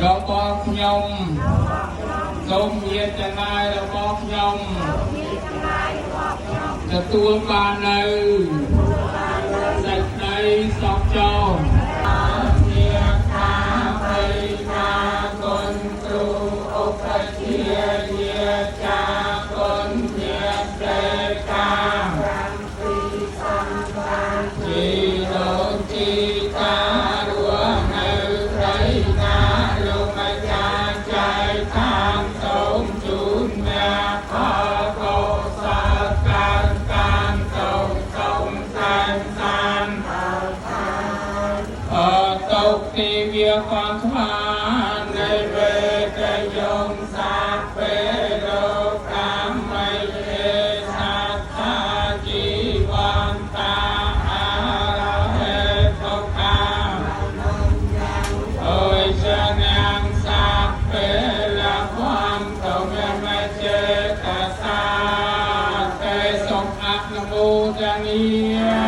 របស់ខ្ញុំសូមញាតិចំណាយរបស់ខ្ញុំទទួលបាននៅសេចក្តីសុខចរញាតាបិតាគុណគ្រូឧបជាញាតាគុណញាតិកាជីដូនជីតារួមនៅព្រៃណាលោកម្ចាស់ចែកខាងសូមជូនអ្នកផលកុសលកាន់សូមសានតុកទីវាផងខ្វានៃវេកយងសាពេលរកម្មមេសាថាជីវន្តាអារហេតុកាអើយជានាងសាពេលความទៅមេចេតសាទេសូមអនុមោទនា